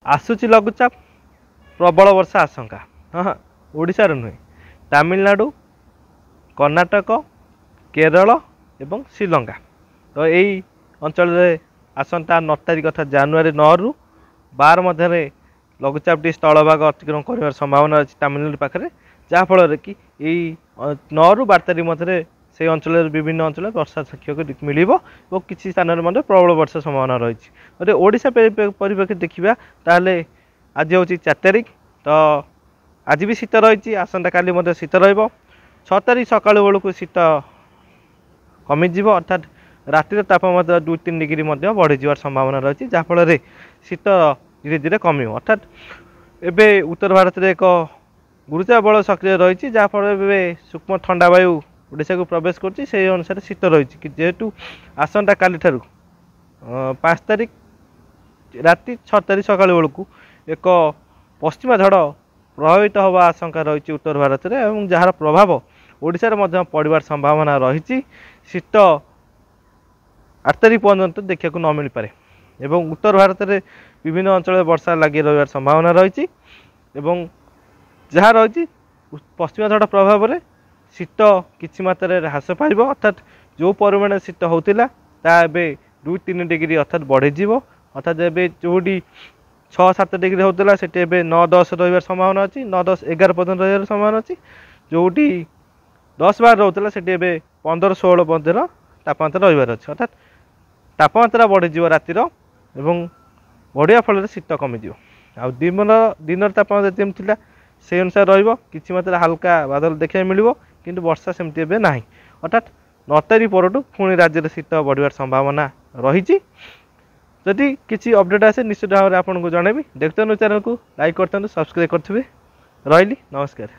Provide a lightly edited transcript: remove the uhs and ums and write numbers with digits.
आसूची लघुचाप प्रबल वर्षा आशंका हाँ ओडिशार नुहे तमिलनाडु कर्णाटक केरल एवं श्रीलंका तो यही अंचल आसंता 9 तारिख अर्थात जनवरी 9 रु 12 मध्य लघुचापटी स्थलभाग अतिक्रमण कर संभावना अच्छी तमिलनाडु पाखे जहाँफल कि 9 रु 12 तारिख मध्य से अंचल विभिन्न अंचल वर्षा साक्ष्य मिल और किसी स्थान में प्रबल वर्षा संभावना रही ओडिशा परिप्रेक्षी देखा ताहले आज हूँ 4 तारिख तो आज भी शीत रही आसंता काली शीत रहा 6 तारिख सका बेलू शीत कमिज अर्थात रातिर तापमात्रा 2-3 डिग्री बढ़ी जवार संभावना रही जहाँफल शीत धीरे धीरे कम अर्थात एवं उत्तर भारत में एक गुरुत्व बल सक्रिय रही जहाँफल सूक्ष्म ठंडा वायु ओडिशा को प्रवेश कर अनुसार शीत रही जेहेतु आसंता काली 5 तारिख राति 6 तारिख सका बेलू एक पश्चिमा झड़ प्रभावित हवा आशंका रही उत्तर भारत में जार प्रभाव ओडिशा रे पड़वार संभावना रही शीत 8 तारिख पर्यंत देखा न मिल पारे एवं उत्तर भारत में विभिन्न अंचल वर्षा लगी रही संभावना रही जहाँ रही पश्चिमा झड़ प्रभाव में शीत किसी मात्रा ह्रास पाइब अर्थात जो परिमाण शीत होता 2-3 डिग्री अर्थात बढ़ीज अर्थात एवं जोटी 6-7 डिग्री होता से 9-10 रही संभावना अच्छी 9-10-11 पर्यटन रही संभावना अच्छी जोटी 10-12 रोला से 15-16 मध्य तापमात्रा रही अच्छे अर्थात तापमात्रा बढ़ीज रातिर एवं बढ़िया फल शीत कमिज आ दिन तापमात्रा जमी से अनुसार रही मात्रा हल्का बादल देखा मिल किंतु वर्षा सेमती ना अर्थात 9 तारिख पर पुणी राज्य में शीत बढ़िया संभावना रही जदि किसी अपडेट आसे निश्चित भाव में आपको जनइबी देखते चैनल को लाइक करते सब्सक्राइब करेंगे रही नमस्कार।